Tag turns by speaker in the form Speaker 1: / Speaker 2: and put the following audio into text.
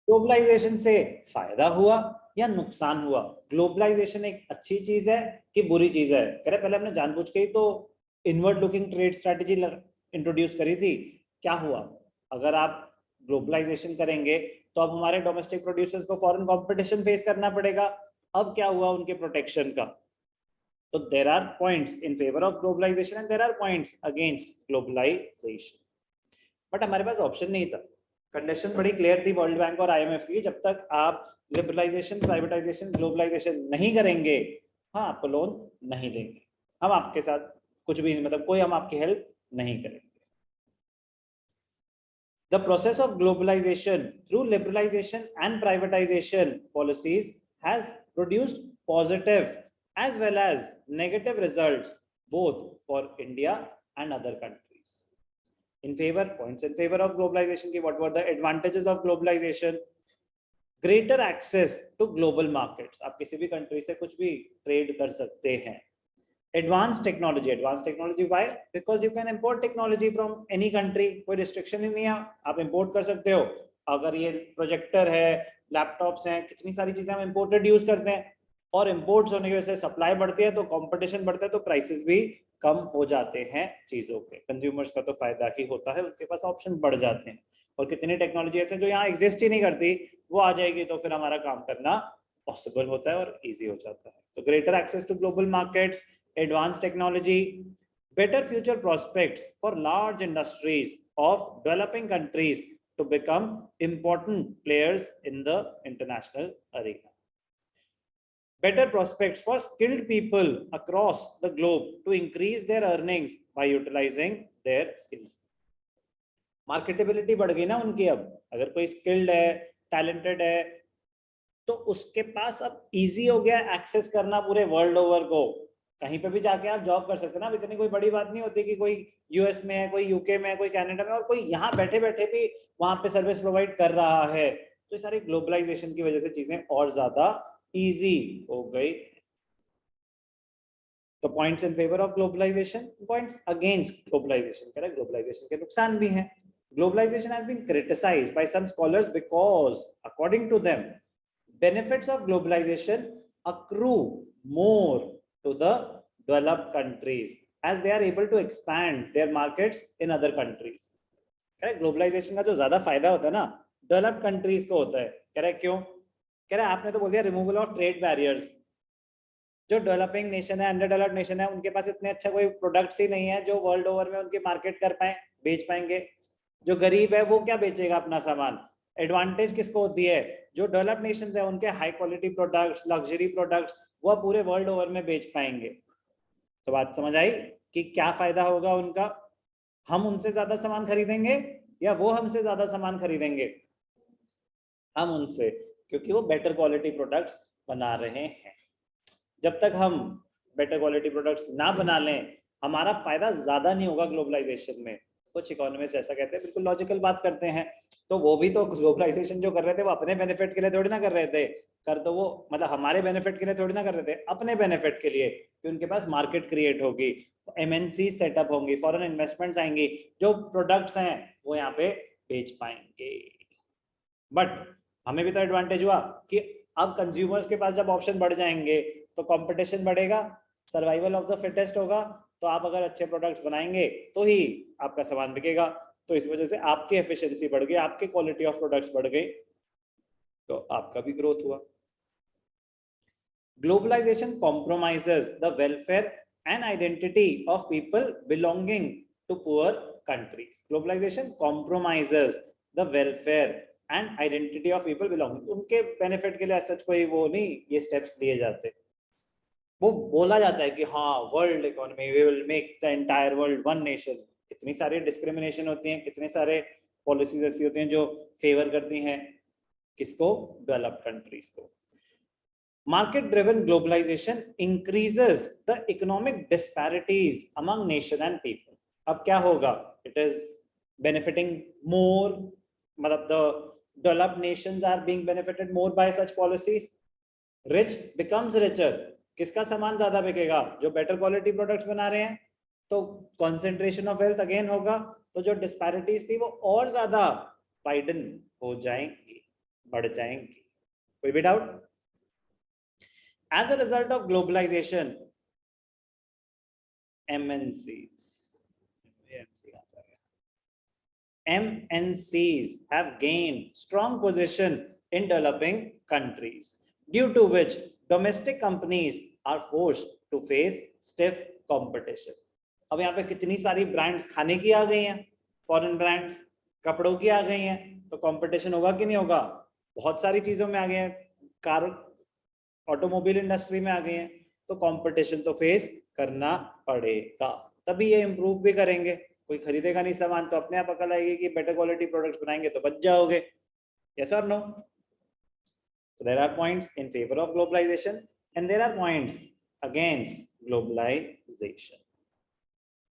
Speaker 1: Globalisation से फायदा हुआ या नुकसान हुआ? ग्लोबलाइजेशन एक अच्छी चीज है कि बुरी चीज है? कह रहे पहले हमने जानबूझ के ही तो inward looking trade strategy introduce करी थी। क्या हुआ? अगर आप ग्लोबलाइजेशन करेंगे तो अब हमारे डोमेस्टिक प्रोड्यूसर्स को फॉरेन कंपटीशन फेस करना पड़ेगा। अब क्या हुआ उनके प्रोटेक्शन का? तो there are points in favour of globalization and there are points against globalization. But हमारे पास ऑप्शन नहीं था। कंडीशन बड़ी क्लियर थी वर्ल्ड बैंक और आईएमएफ की, जब तक आप लिबरलाइजेशन, प्राइवेटाइजेशन, ग्लोबलाइजेशन नहीं करेंगे, हाँ आपको लोन नहीं देंगे, हम आपके साथ कुछ भी मतलब कोई हम आपकी हेल्प नहीं करेंगे। The process of globalization through liberalization and privatization policies has produced positive as well as negative results both for India and other countries. In favor, points in favor of globalization, what were the advantages of globalization? Greater access to global markets. आप किसी भी country से कुछ भी trade कर सकते हैं. Advanced technology why? Because you can import technology from any country. कोई restriction ही नहीं है, आप import कर सकते हो। अगर ये प्रोजेक्टर है, लैपटॉप्स हैं, कितनी सारी चीजें हम imported यूज करते हैं, और imports होने की वजह से सप्लाई बढ़ती है तो कंपटीशन बढ़ता है तो प्राइसेस भी कम हो जाते हैं चीजों के। कंज्यूमर्स का तो फायदा ही होता है, उनके पास ऑप्शन बढ़ जाते हैं। और कितनी टेक्नोलॉजी ऐसे जो यहाँ एग्जिस्ट ही नहीं करती, वो आ जाएगी तो फिर हमारा काम करना पॉसिबल होता है और इजी हो जाता है। तो greater access to global markets, advanced technology, better future prospects for large industries of developing countries to become important players in the international arena. Better prospects for skilled people across the globe to increase their earnings by utilizing their skills. Marketability बढ़ गई ना उनकी। अब अगर कोई skilled है, talented है, तो उसके पास अब easy हो गया एक्सेस करना पूरे वर्ल्ड ओवर को। कहीं पे भी जाके आप जॉब कर सकते हैं ना। अब इतनी कोई बड़ी बात नहीं होती कि कोई यूएस में है, कोई यूके में है, कोई कनाडा में, और कोई यहाँ बैठे बैठे भी वहां पे सर्विस प्रोवाइड कर रहा है। तो ये सारी ग्लोबलाइजेशन की वजह से चीजें और ज्यादा इजी हो गई। तो points in favour of globalization, points against globalization. कह रहे ग्लोबलाइजेशन के नुकसान भी हैं। Globalization has been criticised by some scholars because according to them benefits of globalization accrue more to the developed countries as they are able to expand their markets in other countries. कह रहे globalisation का जो ज्यादा फायदा होता है ना, developed countries को होता है। कह रहे क्यों? कह रहे आपने तो बोल दिया रिमूवल ऑफ ट्रेड बैरियर्स। जो डेवलपिंग नेशन है, अंडर डेवलप्ड नेशन है, उनके पास इतने अच्छा कोई प्रोडक्ट्स ही नहीं है जो वर्ल्ड ओवर में उनके मार्केट कर पाए, बेच पाएंगे। जो गरीब है वो क्या बेचेगा अपना सामान? एडवांटेज किसको होती है? जो डेवलप्ड नेशंस है उनके high quality products, luxury products वो पूरे वर्ल्ड ओवर में बेच पाएंगे। तो बात समझ आई कि क्या फायदा होगा उनका? हम उनसे ज्यादा सामान खरीदेंगे या वो हमसे ज्यादा सामान खरीदेंगे? हम उनसे, क्योंकि वो बेटर क्वालिटी प्रोडक्ट्स बना रहे हैं। जब तक हम बेटर क्वालिटी प्रोडक्ट्स ना बना लें, हमारा फायदा ज्यादा नहीं होगा ग्लोबलाइजेशन में। कुछ इकोनॉमिस्ट ऐसा कहते हैं, बिल्कुल लॉजिकल बात करते हैं। तो वो भी तो ग्लोबलाइजेशन जो कर रहे थे वो अपने बेनिफिट के लिए थोड़ी ना कर रहे थे। कर तो वो मतलब हमारे बेनिफिट के लिए थोड़ी ना कर रहे थे, अपने बेनिफिट के लिए, कि उनके पास मार्केट क्रिएट होगी, एमएनसी सेटअप होंगी, फॉरेन इन्वेस्टमेंट्स आएंगी, जो प्रोडक्ट्स हैं वो यहाँ पे बेच पाएंगे। बट हमें भी तो एडवांटेज हुआ कि अब कंज्यूमर्स के पास जब ऑप्शन बढ़ जाएंगे तो कंपटीशन बढ़ेगा, सर्वाइवल ऑफ द फिटेस्ट होगा। तो आप अगर अच्छे प्रोडक्ट्स बनाएंगे तो ही आपका सामान बिकेगा। तो इस वजह से आपकी एफिशिएंसी बढ़ गई, आपकी क्वालिटी ऑफ प्रोडक्ट्स बढ़ गई, तो आपका भी ग्रोथ हुआ। Globalization compromises the welfare and identity of people belonging to poor countries. Globalization compromises the welfare and identity of people belonging, उनके बेनिफिट के लिए सच कोई वो नहीं ये स्टेप्स लिए जाते। वो बोला जाता है कि हाँ world economy, we will make the entire world one nation. कितनी सारी डिस्क्रिमिनेशन होती हैं, कितने सारे पॉलिसीज ऐसी होती हैं जो फेवर करती हैं किसको? डेवलप्ड कंट्रीज को। Market driven globalization increases the economic disparities among nation and people. अब क्या होगा? इट इज बेनिफिटिंग मोर, मतलब the developed nations are being benefited more by such policies. Rich becomes richer. किसका सामान ज्यादा बिकेगा? जो बेटर क्वालिटी प्रोडक्ट्स बना रहे हैं। तो कॉन्सेंट्रेशन ऑफ वेल्थ अगेन होगा, तो जो डिस्पैरिटीज थी वो और ज्यादा वाइडन हो जाएंगी। बढ़ जाएंगी। कोई भी doubt? As a result of globalization MNCs have gained strong position in developing countries, due to which domestic companies are forced to face stiff competition. अब यहाँ पे कितनी सारी ब्रांड्स खाने की आ गई हैं, फॉरेन ब्रांड्स, कपड़ों की आ गई हैं, तो कंपटीशन होगा कि नहीं होगा? बहुत सारी चीजों में आ गए हैं, कार ऑटोमोबाइल इंडस्ट्री में आ गए हैं, तो कंपटीशन तो फेस करना पड़ेगा, तभी ये इंप्रूव भी करेंगे। कोई खरीदेगा नहीं सामान तो अपने आप अकल आएगी कि बेटर क्वालिटी प्रोडक्ट्स बनाएंगे तो बच जाओगे। यस और no? There are points in favour of globalization and there are points against globalisation.